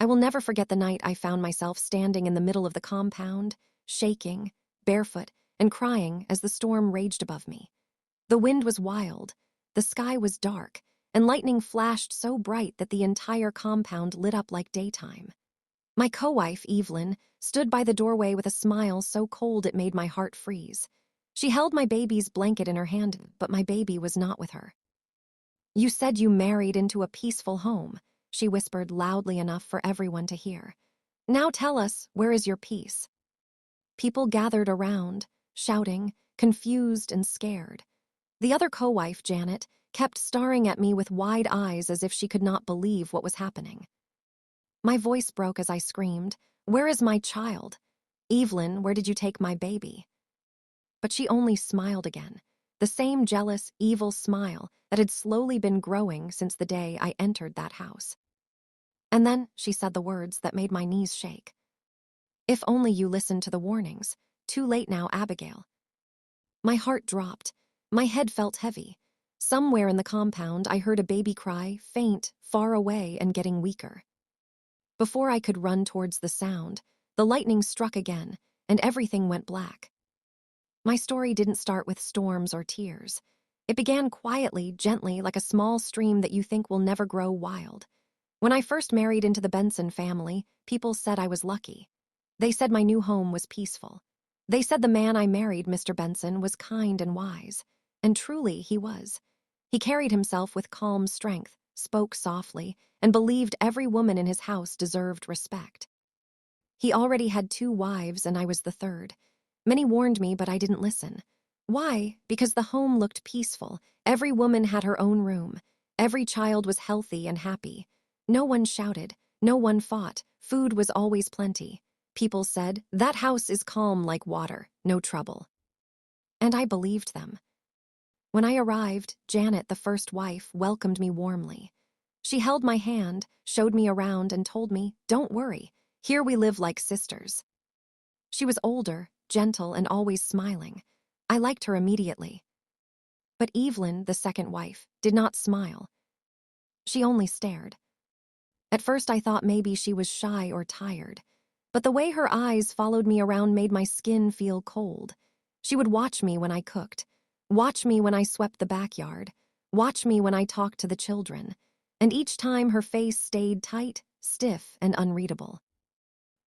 I will never forget the night I found myself standing in the middle of the compound, shaking, barefoot, and crying as the storm raged above me. The wind was wild, the sky was dark, and lightning flashed so bright that the entire compound lit up like daytime. My co-wife, Evelyn, stood by the doorway with a smile so cold it made my heart freeze. She held my baby's blanket in her hand, but my baby was not with her. "You said you married into a peaceful home," she whispered loudly enough for everyone to hear. "Now tell us, where is your peace?" People gathered around, shouting, confused and scared. The other co-wife, Janet, kept staring at me with wide eyes as if she could not believe what was happening. My voice broke as I screamed, "Where is my child? Evelyn, where did you take my baby?" But she only smiled again, the same jealous, evil smile that had slowly been growing since the day I entered that house. And then she said the words that made my knees shake. "If only you listened to the warnings. Too late now, Abigail." My heart dropped. My head felt heavy. Somewhere in the compound, I heard a baby cry, faint, far away, and getting weaker. Before I could run towards the sound, the lightning struck again, and everything went black. My story didn't start with storms or tears. It began quietly, gently, like a small stream that you think will never grow wild. When I first married into the Benson family, people said I was lucky. They said my new home was peaceful. They said the man I married, Mr. Benson, was kind and wise. And truly, he was. He carried himself with calm strength, spoke softly, and believed every woman in his house deserved respect. He already had 2 wives, and I was the third. Many warned me, but I didn't listen. Why? Because the home looked peaceful. Every woman had her own room. Every child was healthy and happy. No one shouted. No one fought. Food was always plenty. People said, "That house is calm like water, no trouble." And I believed them. When I arrived, Janet, the first wife, welcomed me warmly. She held my hand, showed me around, and told me, "Don't worry. Here we live like sisters." She was older, gentle, and always smiling. I liked her immediately. But Evelyn, the second wife, did not smile. She only stared. At first I thought maybe she was shy or tired, but the way her eyes followed me around made my skin feel cold. She would watch me when I cooked, watch me when I swept the backyard, watch me when I talked to the children, and each time her face stayed tight, stiff, and unreadable.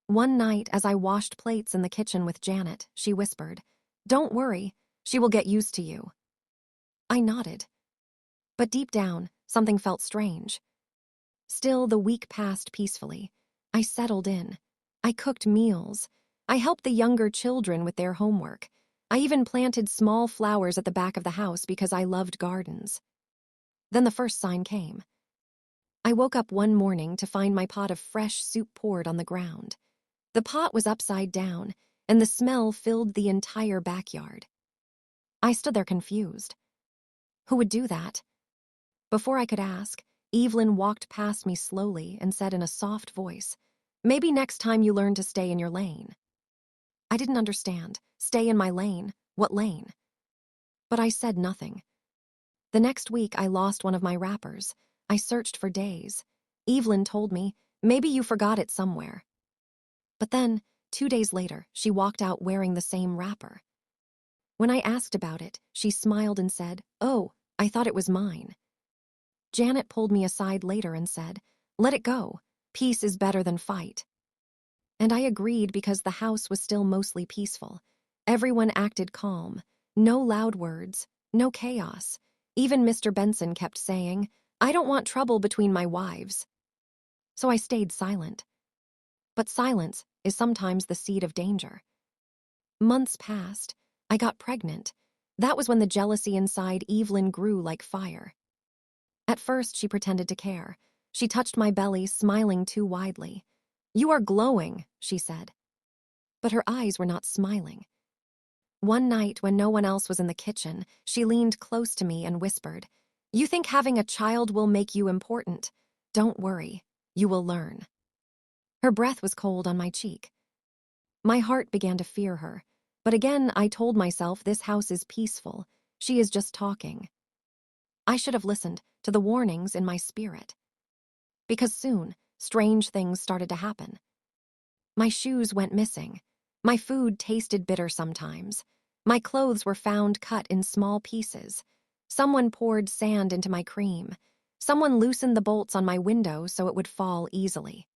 One night, as I washed plates in the kitchen with Janet, she whispered, "Don't worry, she will get used to you." I nodded. But deep down, something felt strange. Still, the week passed peacefully. I settled in. I cooked meals. I helped the younger children with their homework. I even planted small flowers at the back of the house because I loved gardens. Then the first sign came. I woke up one morning to find my pot of fresh soup poured on the ground. The pot was upside down, and the smell filled the entire backyard. I stood there confused. Who would do that? Before I could ask, Evelyn walked past me slowly and said in a soft voice, "Maybe next time you learn to stay in your lane." I didn't understand. Stay in my lane? What lane? But I said nothing. The next week, I lost one of my wrappers. I searched for days. Evelyn told me, "Maybe you forgot it somewhere." But then, 2 days later, she walked out wearing the same wrapper. When I asked about it, she smiled and said, "Oh, I thought it was mine." Janet pulled me aside later and said, "Let it go. Peace is better than fight." And I agreed because the house was still mostly peaceful. Everyone acted calm. No loud words, no chaos. Even Mr. Benson kept saying, "I don't want trouble between my wives." So I stayed silent. But silence is sometimes the seed of danger. Months passed. I got pregnant. That was when the jealousy inside Evelyn grew like fire. At first, she pretended to care. She touched my belly, smiling too widely. "You are glowing," she said. But her eyes were not smiling. One night, when no one else was in the kitchen, she leaned close to me and whispered, "You think having a child will make you important. Don't worry. You will learn." Her breath was cold on my cheek. My heart began to fear her. But again, I told myself this house is peaceful. She is just talking. I should have listened to the warnings in my spirit. Because soon, strange things started to happen. My shoes went missing. My food tasted bitter sometimes. My clothes were found cut in small pieces. Someone poured sand into my cream. Someone loosened the bolts on my window so it would fall easily.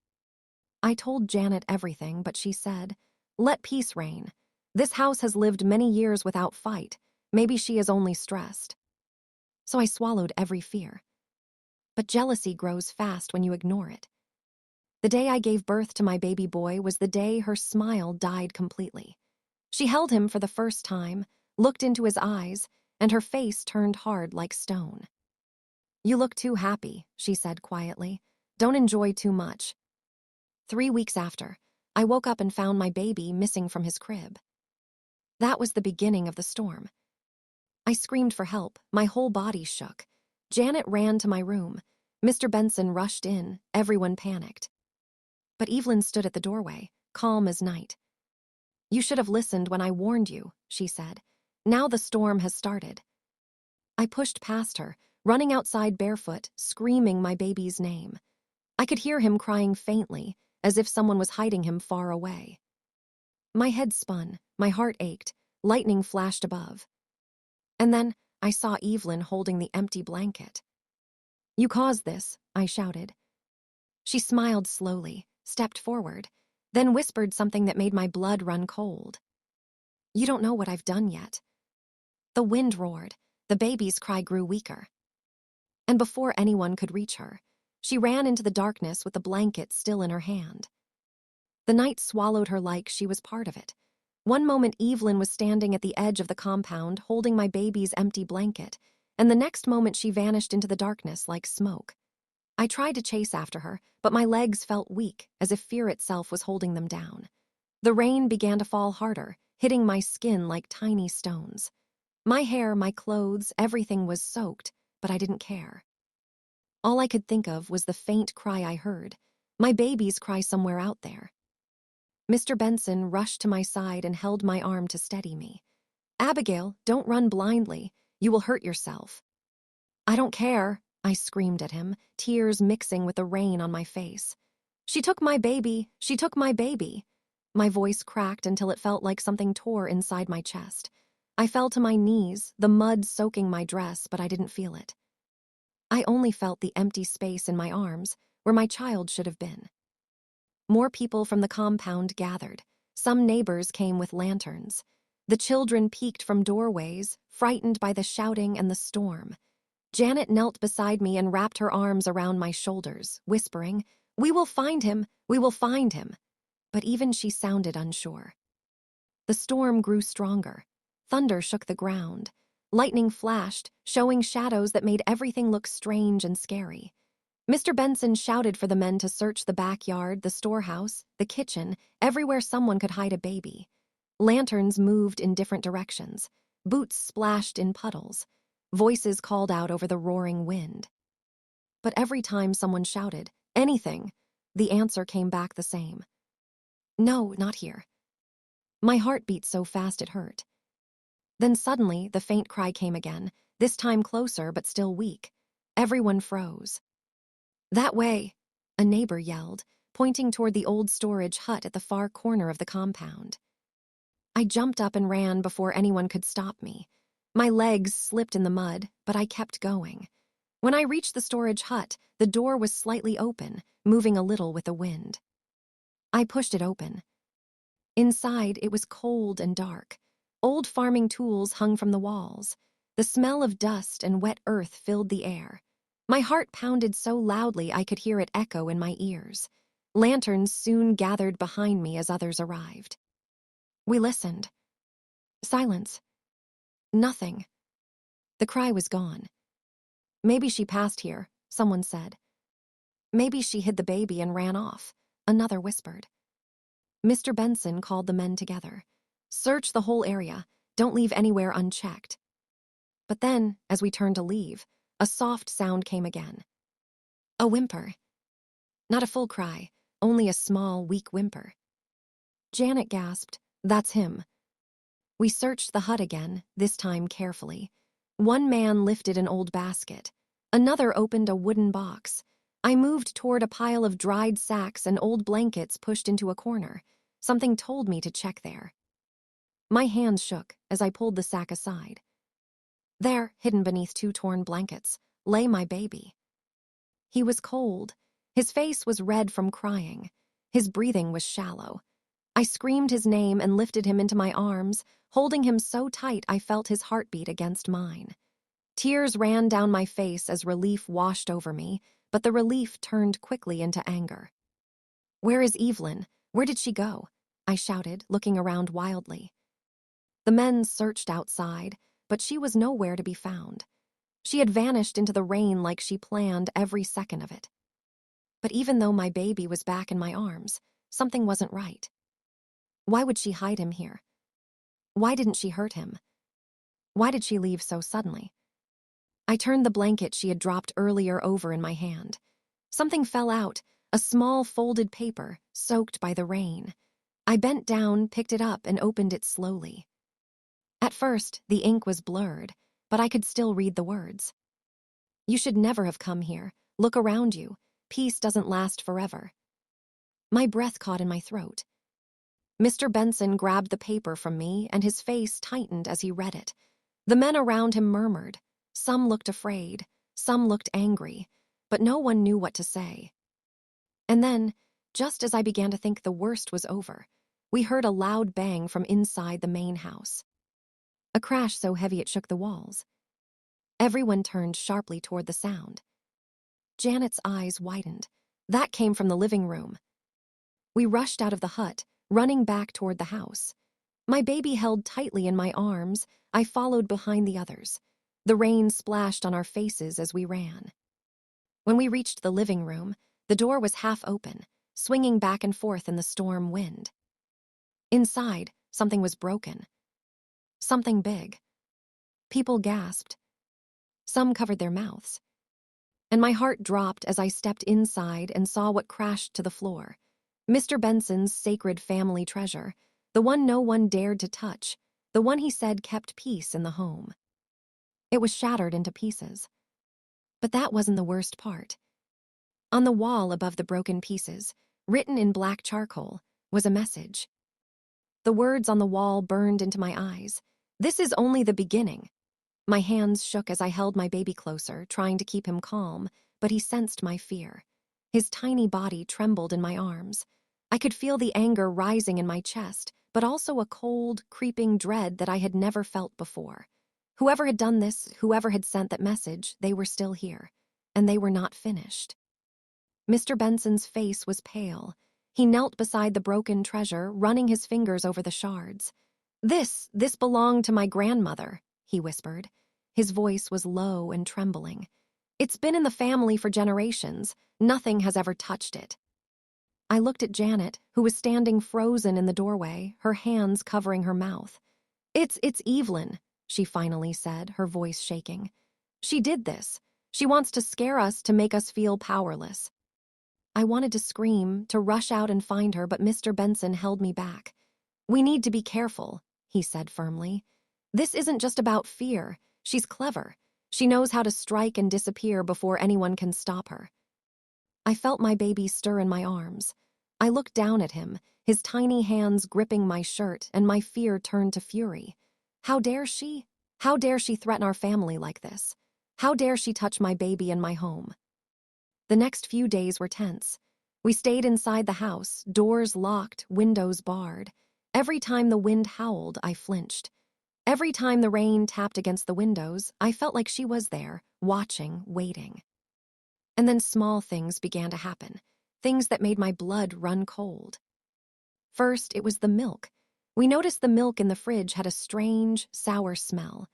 I told Janet everything, but she said, "Let peace reign. This house has lived many years without fight. Maybe she is only stressed." So I swallowed every fear. But jealousy grows fast when you ignore it. The day I gave birth to my baby boy was the day her smile died completely. She held him for the first time, looked into his eyes, and her face turned hard like stone. "You look too happy," she said quietly. "Don't enjoy too much." 3 weeks after, I woke up and found my baby missing from his crib. That was the beginning of the storm. I screamed for help, my whole body shook. Janet ran to my room. Mr. Benson rushed in, everyone panicked. But Evelyn stood at the doorway, calm as night. "You should have listened when I warned you," she said. "Now the storm has started." I pushed past her, running outside barefoot, screaming my baby's name. I could hear him crying faintly, as if someone was hiding him far away. My head spun, my heart ached, lightning flashed above. And then I saw Evelyn holding the empty blanket. "You caused this," I shouted. She smiled slowly, stepped forward, then whispered something that made my blood run cold. "You don't know what I've done yet." The wind roared, the baby's cry grew weaker. And before anyone could reach her, she ran into the darkness with the blanket still in her hand. The night swallowed her like she was part of it. One moment Evelyn was standing at the edge of the compound holding my baby's empty blanket, and the next moment she vanished into the darkness like smoke. I tried to chase after her, but my legs felt weak, as if fear itself was holding them down. The rain began to fall harder, hitting my skin like tiny stones. My hair, my clothes, everything was soaked, but I didn't care. All I could think of was the faint cry I heard, my baby's cry somewhere out there. Mr. Benson rushed to my side and held my arm to steady me. "Abigail, don't run blindly. You will hurt yourself." "I don't care," I screamed at him, tears mixing with the rain on my face. "She took my baby. She took my baby." My voice cracked until it felt like something tore inside my chest. I fell to my knees, the mud soaking my dress, but I didn't feel it. I only felt the empty space in my arms, where my child should have been. More people from the compound gathered. Some neighbors came with lanterns. The children peeked from doorways, frightened by the shouting and the storm. Janet knelt beside me and wrapped her arms around my shoulders, whispering, "We will find him, we will find him." But even she sounded unsure. The storm grew stronger. Thunder shook the ground. Lightning flashed, showing shadows that made everything look strange and scary. Mr. Benson shouted for the men to search the backyard, the storehouse, the kitchen, everywhere someone could hide a baby. Lanterns moved in different directions. Boots splashed in puddles. Voices called out over the roaring wind. But every time someone shouted, "Anything," the answer came back the same. "No, not here." My heart beat so fast it hurt. Then suddenly, the faint cry came again, this time closer but still weak. Everyone froze. "That way," a neighbor yelled, pointing toward the old storage hut at the far corner of the compound. I jumped up and ran before anyone could stop me. My legs slipped in the mud, but I kept going. When I reached the storage hut, the door was slightly open, moving a little with the wind. I pushed it open. Inside, it was cold and dark. Old farming tools hung from the walls. The smell of dust and wet earth filled the air. My heart pounded so loudly I could hear it echo in my ears. Lanterns soon gathered behind me as others arrived. We listened. Silence. Nothing. The cry was gone. "Maybe she passed here," someone said. "Maybe she hid the baby and ran off," another whispered. Mr. Benson called the men together. "Search the whole area. Don't leave anywhere unchecked." But then, as we turned to leave, a soft sound came again. A whimper. Not a full cry, only a small, weak whimper. Janet gasped, "That's him." We searched the hut again, this time carefully. One man lifted an old basket. Another opened a wooden box. I moved toward a pile of dried sacks and old blankets pushed into a corner. Something told me to check there. My hands shook as I pulled the sack aside. There, hidden beneath two torn blankets, lay my baby. He was cold. His face was red from crying. His breathing was shallow. I screamed his name and lifted him into my arms, holding him so tight I felt his heartbeat against mine. Tears ran down my face as relief washed over me, but the relief turned quickly into anger. "Where is Evelyn? Where did she go?" I shouted, looking around wildly. The men searched outside, but she was nowhere to be found. She had vanished into the rain like she planned every second of it. But even though my baby was back in my arms, something wasn't right. Why would she hide him here? Why didn't she hurt him? Why did she leave so suddenly? I turned the blanket she had dropped earlier over in my hand. Something fell out, a small folded paper, soaked by the rain. I bent down, picked it up, and opened it slowly. At first, the ink was blurred, but I could still read the words. "You should never have come here. Look around you. Peace doesn't last forever." My breath caught in my throat. Mr. Benson grabbed the paper from me, and his face tightened as he read it. The men around him murmured. Some looked afraid, some looked angry, but no one knew what to say. And then, just as I began to think the worst was over, we heard a loud bang from inside the main house. A crash so heavy it shook the walls. Everyone turned sharply toward the sound. Janet's eyes widened. That came from the living room. We rushed out of the hut, running back toward the house. My baby held tightly in my arms. I followed behind the others. The rain splashed on our faces as we ran. When we reached the living room, the door was half open, swinging back and forth in the storm wind. Inside, something was broken. Something big. People gasped. Some covered their mouths. And my heart dropped as I stepped inside and saw what crashed to the floor. Mr. Benson's sacred family treasure, the one no one dared to touch, the one he said kept peace in the home. It was shattered into pieces. But that wasn't the worst part. On the wall above the broken pieces, written in black charcoal, was a message. The words on the wall burned into my eyes. "This is only the beginning." My hands shook as I held my baby closer, trying to keep him calm, but he sensed my fear. His tiny body trembled in my arms. I could feel the anger rising in my chest, but also a cold, creeping dread that I had never felt before. Whoever had done this, whoever had sent that message, they were still here, and they were not finished. Mr. Benson's face was pale. He knelt beside the broken treasure, running his fingers over the shards. This belonged to my grandmother," he whispered. His voice was low and trembling. "It's been in the family for generations. Nothing has ever touched it." I looked at Janet, who was standing frozen in the doorway, her hands covering her mouth. It's Evelyn," she finally said, her voice shaking. "She did this. She wants to scare us to make us feel powerless." I wanted to scream, to rush out and find her, but Mr. Benson held me back. "We need to be careful," he said firmly. "This isn't just about fear. She's clever. She knows how to strike and disappear before anyone can stop her." I felt my baby stir in my arms. I looked down at him, his tiny hands gripping my shirt, and my fear turned to fury. How dare she? How dare she threaten our family like this? How dare she touch my baby and my home? The next few days were tense. We stayed inside the house, doors locked, windows barred. Every time the wind howled, I flinched. Every time the rain tapped against the windows, I felt like she was there, watching, waiting. And then small things began to happen, things that made my blood run cold. First, it was the milk. We noticed the milk in the fridge had a strange, sour smell.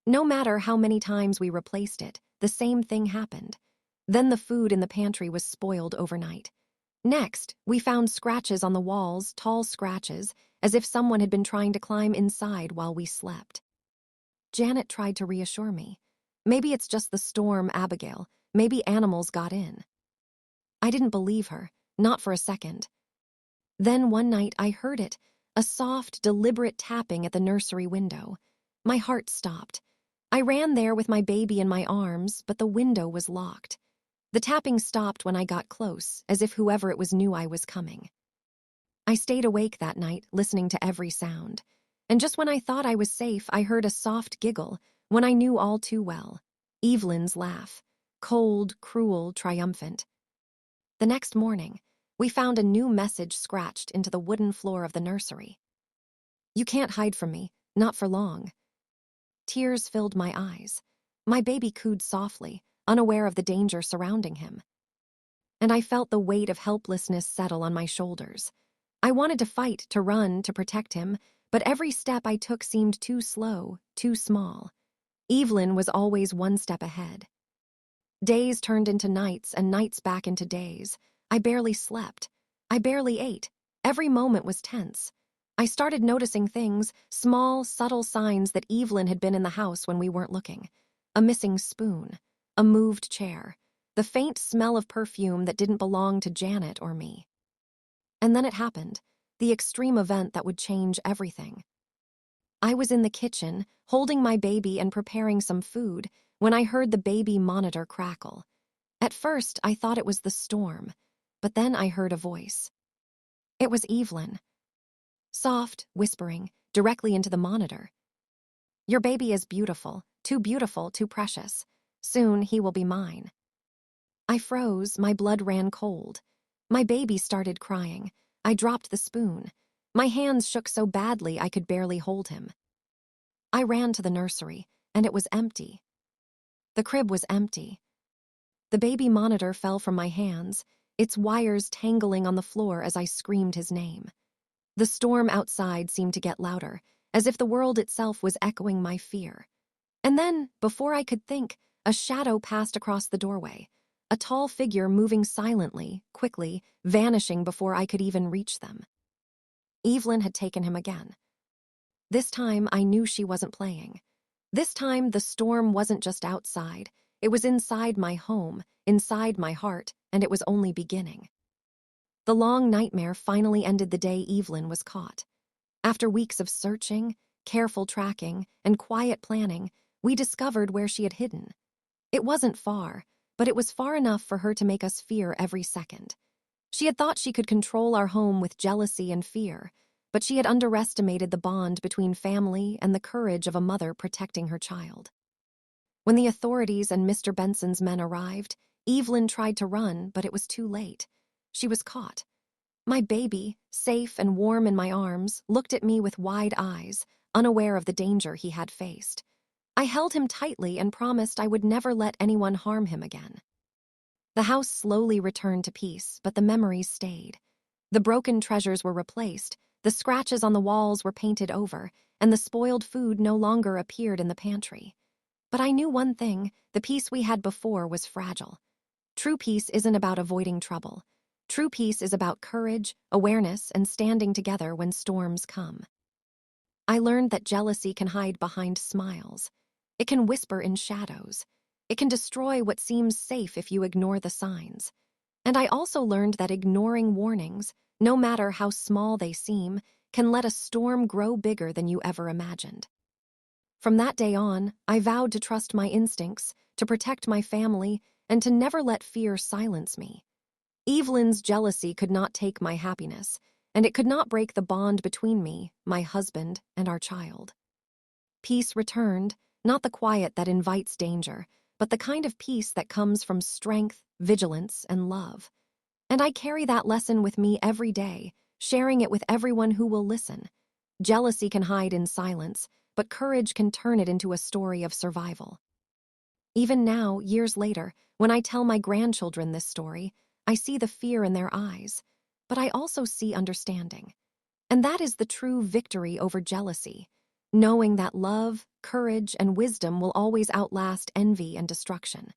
No matter how many times we replaced it, the same thing happened. Then the food in the pantry was spoiled overnight. Next, we found scratches on the walls, tall scratches, as if someone had been trying to climb inside while we slept. Janet tried to reassure me. "Maybe it's just the storm, Abigail. Maybe animals got in." I didn't believe her, not for a second. Then one night I heard it, a soft, deliberate tapping at the nursery window. My heart stopped. I ran there with my baby in my arms, but the window was locked. The tapping stopped when I got close, as if whoever it was knew I was coming. I stayed awake that night, listening to every sound. And just when I thought I was safe, I heard a soft giggle, one I knew all too well. Evelyn's laugh. Cold, cruel, triumphant. The next morning, we found a new message scratched into the wooden floor of the nursery. "You can't hide from me, not for long." Tears filled my eyes. My baby cooed softly, unaware of the danger surrounding him. And I felt the weight of helplessness settle on my shoulders. I wanted to fight, to run, to protect him, but every step I took seemed too slow, too small. Evelyn was always one step ahead. Days turned into nights and nights back into days. I barely slept. I barely ate. Every moment was tense. I started noticing things, small, subtle signs that Evelyn had been in the house when we weren't looking. A missing spoon, a moved chair, the faint smell of perfume that didn't belong to Janet or me. And then it happened, the extreme event that would change everything. I was in the kitchen, holding my baby and preparing some food, when I heard the baby monitor crackle. At first, I thought it was the storm, but then I heard a voice. It was Evelyn. Soft, whispering, directly into the monitor. "Your baby is beautiful, too precious. Soon he will be mine." I froze, my blood ran cold. My baby started crying. I dropped the spoon. My hands shook so badly I could barely hold him. I ran to the nursery, and it was empty. The crib was empty. The baby monitor fell from my hands, its wires tangling on the floor as I screamed his name. The storm outside seemed to get louder, as if the world itself was echoing my fear. And then, before I could think, a shadow passed across the doorway, a tall figure moving silently, quickly, vanishing before I could even reach them. Evelyn had taken him again. This time, I knew she wasn't playing. This time, the storm wasn't just outside. It was inside my home, inside my heart, and it was only beginning. The long nightmare finally ended the day Evelyn was caught. After weeks of searching, careful tracking, and quiet planning, we discovered where she had hidden. It wasn't far, but it was far enough for her to make us fear every second. She had thought she could control our home with jealousy and fear, but she had underestimated the bond between family and the courage of a mother protecting her child. When the authorities and Mr. Benson's men arrived, Evelyn tried to run, but it was too late. She was caught. My baby, safe and warm in my arms, looked at me with wide eyes, unaware of the danger he had faced. I held him tightly and promised I would never let anyone harm him again. The house slowly returned to peace, but the memories stayed. The broken treasures were replaced, the scratches on the walls were painted over, and the spoiled food no longer appeared in the pantry. But I knew one thing, the peace we had before was fragile. True peace isn't about avoiding trouble. True peace is about courage, awareness, and standing together when storms come. I learned that jealousy can hide behind smiles. It can whisper in shadows. It can destroy what seems safe if you ignore the signs. And I also learned that ignoring warnings, no matter how small they seem, can let a storm grow bigger than you ever imagined. From that day on, I vowed to trust my instincts, to protect my family, and to never let fear silence me. Evelyn's jealousy could not take my happiness, and it could not break the bond between me, my husband, and our child. Peace returned, not the quiet that invites danger, but the kind of peace that comes from strength, vigilance, and love. And I carry that lesson with me every day, sharing it with everyone who will listen. Jealousy can hide in silence, but courage can turn it into a story of survival. Even now, years later, when I tell my grandchildren this story, I see the fear in their eyes, but I also see understanding. And that is the true victory over jealousy, knowing that love, courage, and wisdom will always outlast envy and destruction.